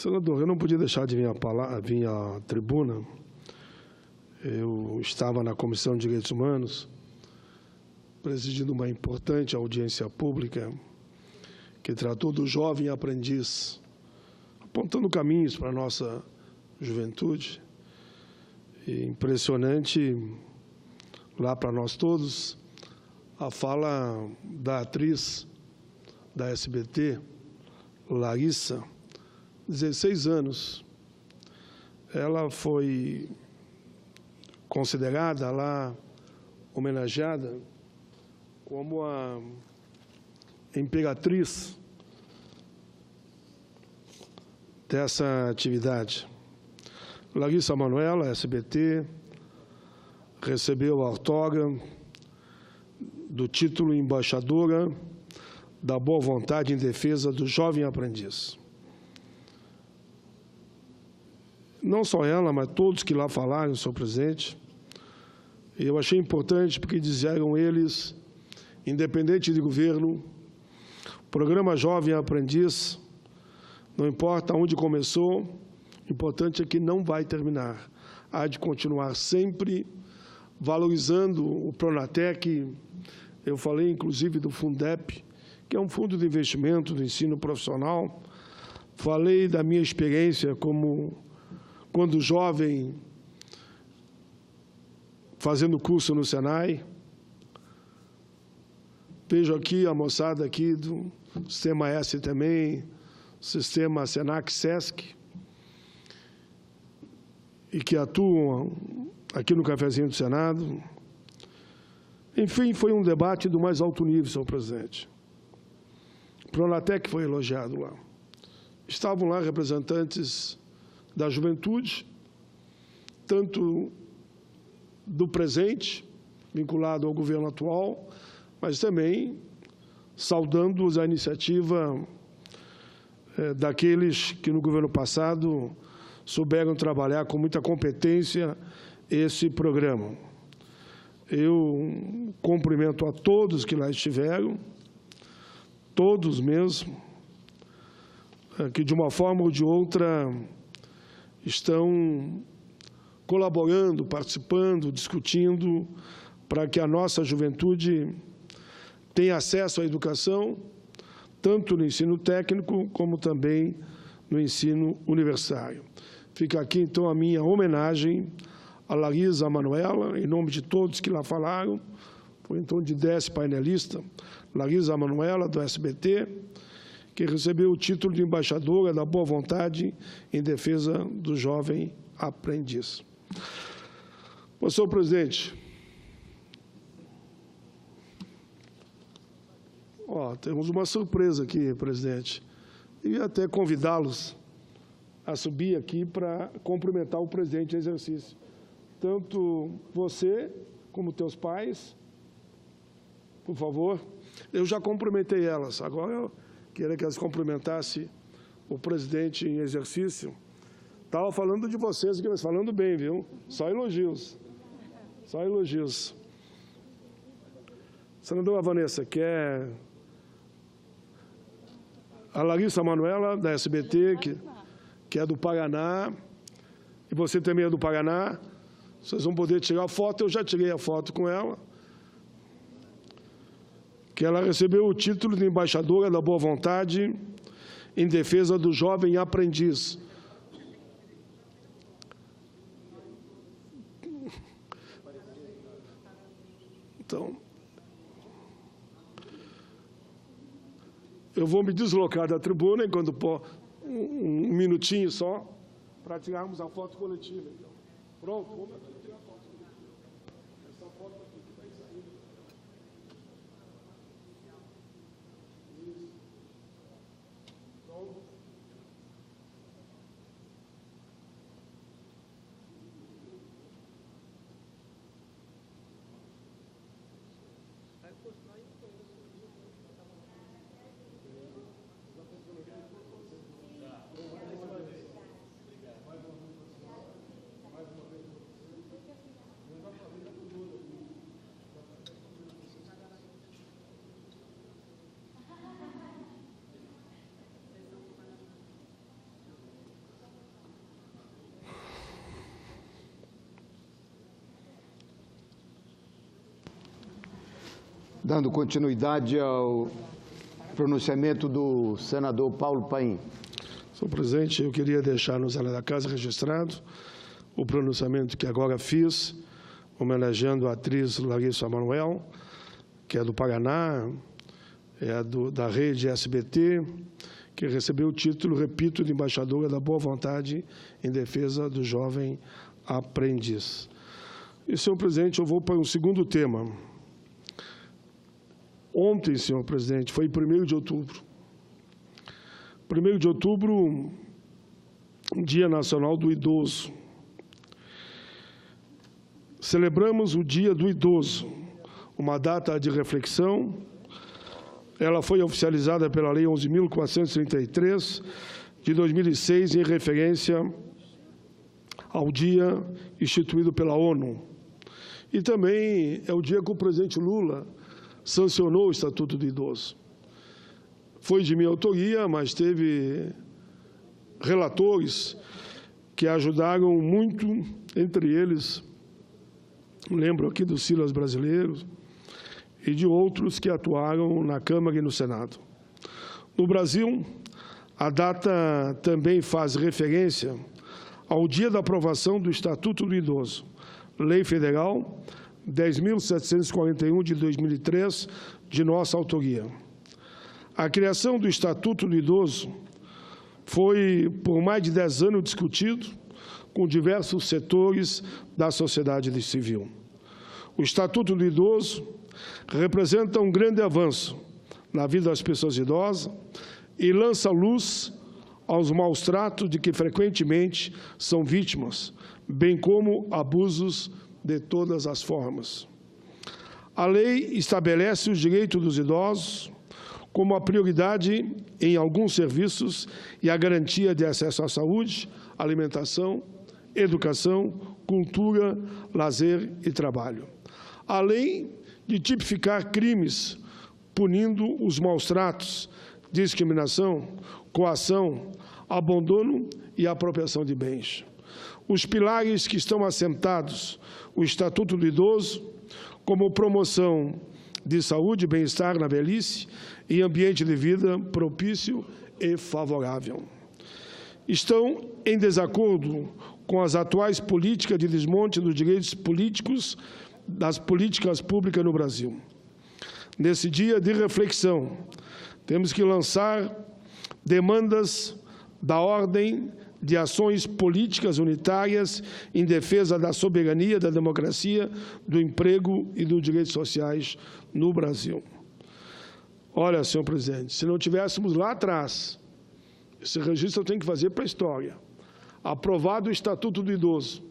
Senador, eu não podia deixar de vir à tribuna. Eu estava na Comissão de Direitos Humanos, presidindo uma importante audiência pública que tratou do jovem aprendiz, apontando caminhos para a nossa juventude. E impressionante, lá para nós todos, a fala da atriz da SBT, Larissa, 16 anos. Ela foi considerada lá, homenageada, como a imperatriz dessa atividade. Larissa Manoela, SBT, recebeu a outorga do título embaixadora da boa vontade em defesa do jovem aprendiz. Não só ela, mas todos que lá falaram, senhor presidente, eu achei importante porque disseram eles, independente de governo, o programa Jovem Aprendiz, não importa onde começou, o importante é que não vai terminar. Há de continuar sempre valorizando o Pronatec. Eu falei, inclusive, do Fundep, que é um fundo de investimento do ensino profissional. Falei da minha experiência como quando jovem, fazendo curso no Senai. Vejo aqui a moçada aqui do Sistema S também, Sistema Senac-Sesc, e que atuam aqui no Cafezinho do Senado. Enfim, foi um debate do mais alto nível, senhor presidente. O Pronatec foi elogiado lá. Estavam lá representantes da juventude, tanto do presente, vinculado ao governo atual, mas também saudando a iniciativa daqueles que, no governo passado, souberam trabalhar com muita competência esse programa. Eu cumprimento a todos que lá estiveram, todos mesmo, que de uma forma ou de outra estão colaborando, participando, discutindo para que a nossa juventude tenha acesso à educação, tanto no ensino técnico como também no ensino universitário. Fica aqui, então, a minha homenagem a Larissa Manoela, em nome de todos que lá falaram. Foi, então, de 10 painelistas, Larissa Manoela, do SBT, que recebeu o título de embaixadora da boa vontade em defesa do jovem aprendiz. Senhor presidente, temos uma surpresa aqui, presidente. E até convidá-los a subir aqui para cumprimentar o presidente em exercício. Tanto você como teus pais, por favor. Eu já cumprimentei elas, agora eu queria que elas cumprimentassem o presidente em exercício. Estava falando de vocês, mas falando bem, viu? Só elogios. Só elogios. Senadora Vanessa, quer... A Larissa Manoela, da SBT, que é do Paraná, e você também é do Paraná, vocês vão poder tirar foto, eu já tirei a foto com ela, que ela recebeu o título de embaixadora da boa vontade em defesa do jovem aprendiz. Então, eu vou me deslocar da tribuna, enquanto um minutinho só, para tirarmos a foto coletiva. Então. Pronto? Vamos tirar a foto. Essa foto aqui que vai sair. Isso. Pronto. Dando continuidade ao pronunciamento do senador Paulo Paim. Senhor presidente, eu queria deixar no Zé da Casa registrado o pronunciamento que agora fiz, homenageando a atriz Larissa Manoel, que é do Paraná, da rede SBT, que recebeu o título, repito, de embaixadora da boa vontade em defesa do jovem aprendiz. E, senhor presidente, eu vou para um segundo tema. Ontem, senhor presidente, foi 1º de outubro. 1º de outubro, Dia Nacional do Idoso. Celebramos o Dia do Idoso, uma data de reflexão. Ela foi oficializada pela Lei 11.433, de 2006, em referência ao dia instituído pela ONU. E também é o dia que o presidente Lula sancionou o Estatuto do Idoso. Foi de minha autoria, mas teve relatores que ajudaram muito, entre eles, lembro aqui do Silas Brasileiro, e de outros que atuaram na Câmara e no Senado. No Brasil, a data também faz referência ao dia da aprovação do Estatuto do Idoso, Lei Federal 10.741 de 2003, de nossa autoria. A criação do Estatuto do Idoso foi, por mais de 10 anos, discutido com diversos setores da sociedade civil. O Estatuto do Idoso representa um grande avanço na vida das pessoas idosas e lança luz aos maus-tratos de que frequentemente são vítimas, bem como abusos de todas as formas. A lei estabelece os direitos dos idosos como a prioridade em alguns serviços e a garantia de acesso à saúde, alimentação, educação, cultura, lazer e trabalho. Além de tipificar crimes, punindo os maus-tratos, discriminação, coação, abandono e apropriação de bens. Os pilares que estão assentados, o Estatuto do Idoso, como promoção de saúde e bem-estar na velhice e ambiente de vida propício e favorável. Estão em desacordo com as atuais políticas de desmonte dos direitos políticos das políticas públicas no Brasil. Nesse dia de reflexão, temos que lançar demandas da ordem de ações políticas unitárias em defesa da soberania, da democracia, do emprego e dos direitos sociais no Brasil. Olha, senhor presidente, se não tivéssemos lá atrás, esse registro eu tenho que fazer para a história, aprovado o Estatuto do Idoso,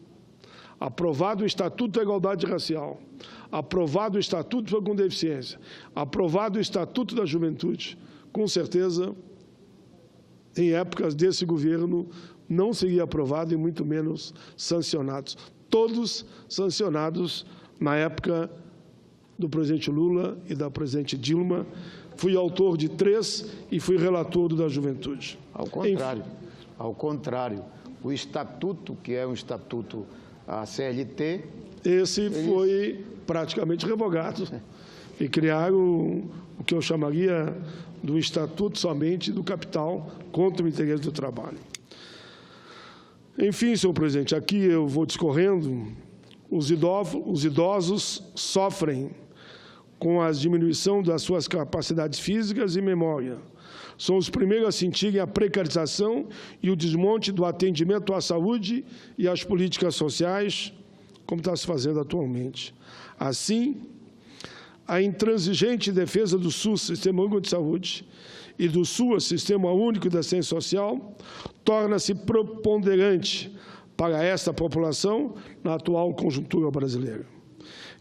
aprovado o Estatuto da Igualdade Racial, aprovado o Estatuto com Deficiência, aprovado o Estatuto da Juventude, com certeza, em épocas desse governo, não seria aprovado e muito menos sancionados. Todos sancionados na época do presidente Lula e da presidente Dilma. Fui autor de 3 e fui relator do da Juventude. Ao contrário, o Estatuto, que é um Estatuto a CLT... Esse foi praticamente revogado e criaram o que eu chamaria do Estatuto somente do capital contra o interesse do trabalho. Enfim, senhor presidente, aqui eu vou discorrendo, os idosos sofrem com a diminuição das suas capacidades físicas e memória. São os primeiros a sentirem a precarização e o desmonte do atendimento à saúde e às políticas sociais, como está se fazendo atualmente. Assim, a intransigente defesa do SUS, Sistema Único de Saúde, e do SUAS, Sistema Único de Assistência Social, torna-se preponderante para esta população na atual conjuntura brasileira.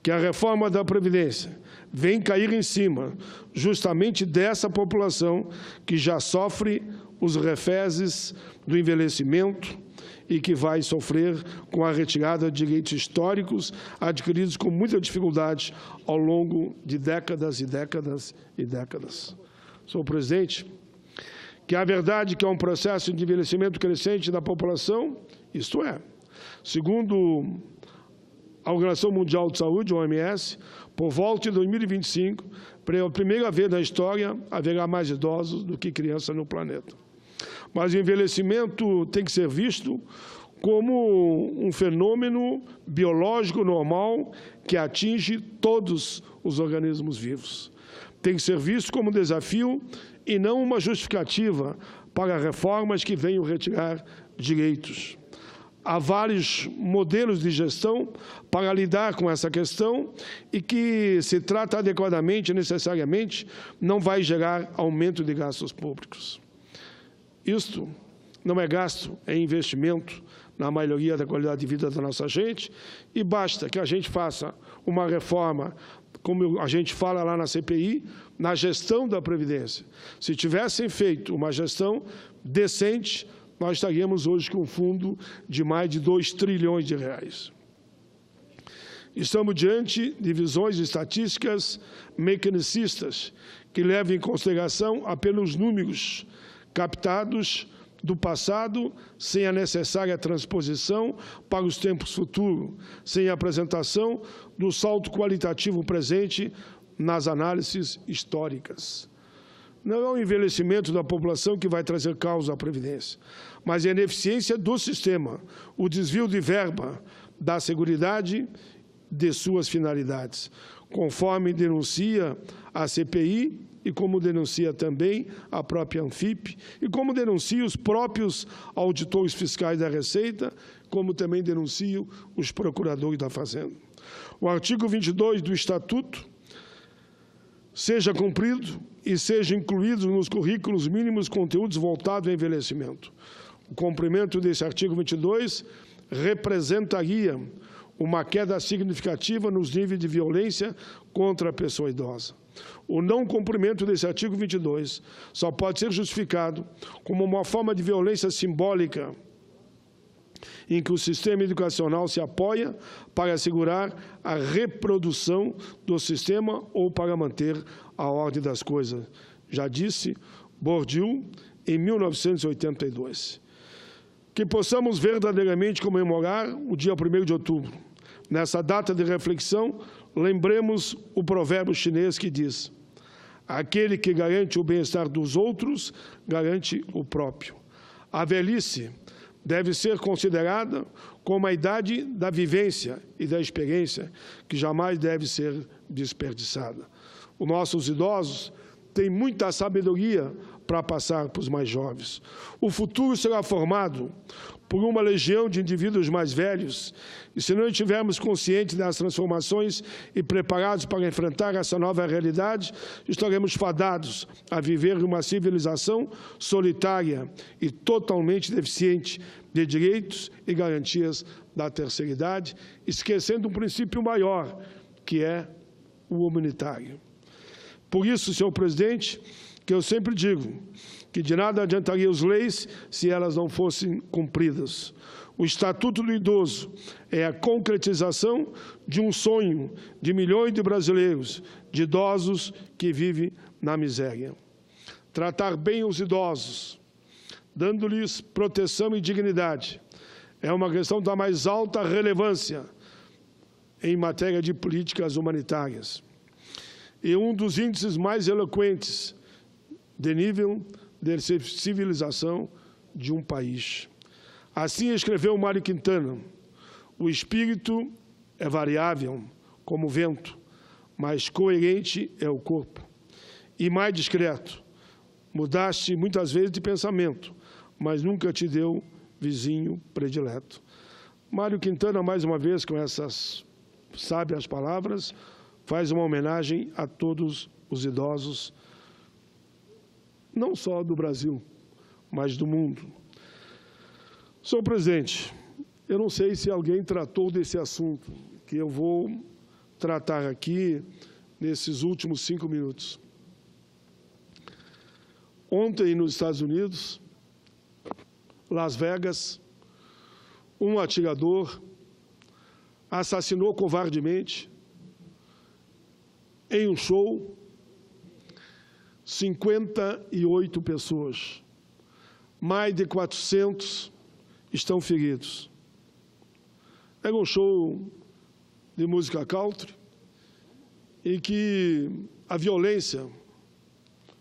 Que a reforma da Previdência vem cair em cima justamente dessa população que já sofre os reféses do envelhecimento e que vai sofrer com a retirada de direitos históricos adquiridos com muita dificuldade ao longo de décadas e décadas e décadas. Senhor presidente, que a verdade que é um processo de envelhecimento crescente da população, isto é, segundo a Organização Mundial de Saúde, OMS, por volta de 2025, pela primeira vez na história, haverá mais idosos do que crianças no planeta. Mas o envelhecimento tem que ser visto como um fenômeno biológico normal que atinge todos os organismos vivos. Tem que ser visto como um desafio e não uma justificativa para reformas que venham retirar direitos. Há vários modelos de gestão para lidar com essa questão e que, se trata adequadamente, necessariamente, não vai gerar aumento de gastos públicos. Isto não é gasto, é investimento na melhoria da qualidade de vida da nossa gente, e basta que a gente faça uma reforma, como a gente fala lá na CPI, na gestão da Previdência. Se tivessem feito uma gestão decente, nós estaríamos hoje com um fundo de mais de 2 trilhões de reais. Estamos diante de visões estatísticas mecanicistas, que levam em consideração apenas números captados do passado, sem a necessária transposição para os tempos futuros, sem a apresentação do salto qualitativo presente nas análises históricas. Não é o envelhecimento da população que vai trazer causa à Previdência, mas a ineficiência do sistema, o desvio de verba da Seguridade de suas finalidades, conforme denuncia a CPI e como denuncia também a própria Anfip, e como denunciam os próprios auditores fiscais da Receita, como também denunciam os procuradores da Fazenda. O artigo 22 do Estatuto seja cumprido e sejam incluídos nos currículos mínimos conteúdos voltados ao envelhecimento. O cumprimento desse artigo 22 representaria uma queda significativa nos níveis de violência contra a pessoa idosa. O não cumprimento desse artigo 22 só pode ser justificado como uma forma de violência simbólica em que o sistema educacional se apoia para assegurar a reprodução do sistema ou para manter a ordem das coisas. Já disse Bourdieu em 1982. Que possamos verdadeiramente comemorar o dia 1º de outubro. Nessa data de reflexão, lembremos o provérbio chinês que diz: aquele que garante o bem-estar dos outros, garante o próprio. A velhice deve ser considerada como a idade da vivência e da experiência, que jamais deve ser desperdiçada. Os nossos idosos têm muita sabedoria para passar para os mais jovens. O futuro será formado por uma legião de indivíduos mais velhos, e se não estivermos conscientes das transformações e preparados para enfrentar essa nova realidade, estaremos fadados a viver uma civilização solitária e totalmente deficiente de direitos e garantias da terceira idade, esquecendo um princípio maior, que é o humanitário. Por isso, senhor presidente, que eu sempre digo que de nada adiantaria as leis se elas não fossem cumpridas. O Estatuto do Idoso é a concretização de um sonho de milhões de brasileiros, de idosos que vivem na miséria. Tratar bem os idosos, dando-lhes proteção e dignidade, é uma questão da mais alta relevância em matéria de políticas humanitárias. E um dos índices mais eloquentes de nível de civilização de um país. Assim escreveu Mário Quintana: o espírito é variável como o vento, mas coerente é o corpo. E mais discreto, mudaste muitas vezes de pensamento, mas nunca te deu vizinho predileto. Mário Quintana, mais uma vez, com essas sábias palavras, faz uma homenagem a todos os idosos, não só do Brasil, mas do mundo. Senhor presidente, eu não sei se alguém tratou desse assunto, que eu vou tratar aqui nesses últimos 5 minutos. Ontem, nos Estados Unidos, Las Vegas, um atirador assassinou covardemente, em um show, 58 pessoas. Mais de 400 estão feridos. Era um show de música country, em que a violência,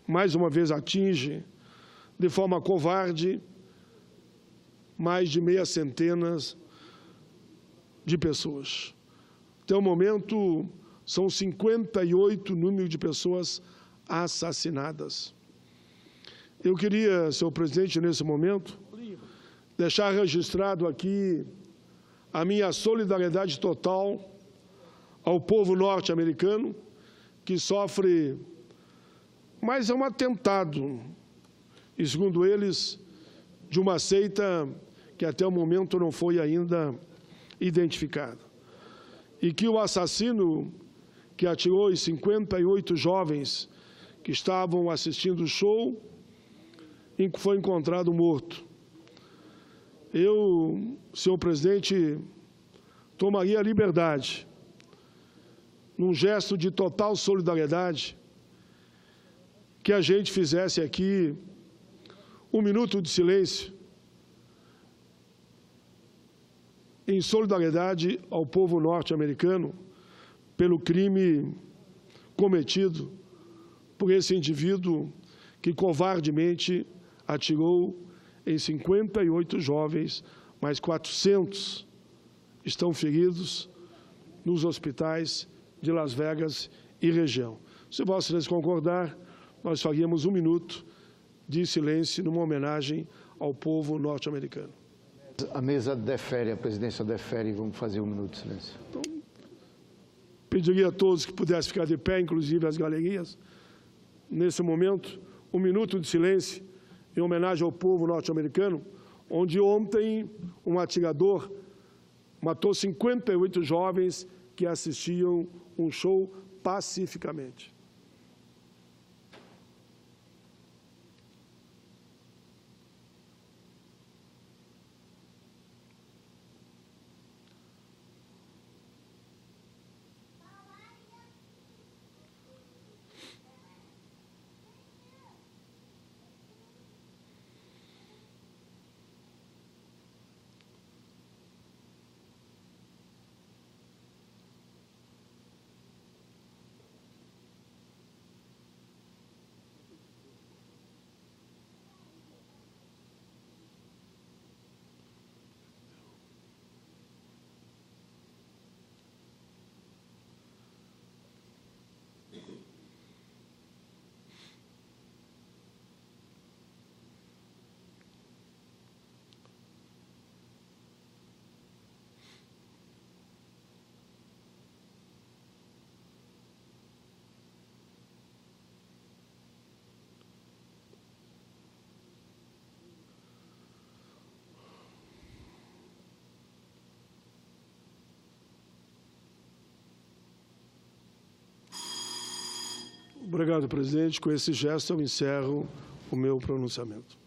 mais uma vez, atinge de forma covarde mais de meia centena de pessoas. Até o momento, são 58 número de pessoas assassinadas. Eu queria, senhor presidente, nesse momento, deixar registrado aqui a minha solidariedade total ao povo norte-americano, que sofre mais um atentado, e, segundo eles, de uma seita que até o momento não foi ainda identificada. E que o assassino que atirou em 58 jovens que estavam assistindo o show foi encontrado morto. Eu, senhor presidente, tomaria a liberdade, num gesto de total solidariedade, que a gente fizesse aqui um minuto de silêncio em solidariedade ao povo norte-americano pelo crime cometido por esse indivíduo que covardemente atirou em 58 jovens, mais 400 estão feridos nos hospitais de Las Vegas e região. Se Vossa Excelência concordar, nós faríamos um minuto de silêncio numa homenagem ao povo norte-americano. A mesa defere, a presidência defere, vamos fazer um minuto de silêncio. Então, pediria a todos que pudessem ficar de pé, inclusive as galerias, nesse momento, um minuto de silêncio em homenagem ao povo norte-americano, onde ontem um atirador matou 58 jovens que assistiam um show pacificamente. Obrigado, presidente. Com esse gesto, eu encerro o meu pronunciamento.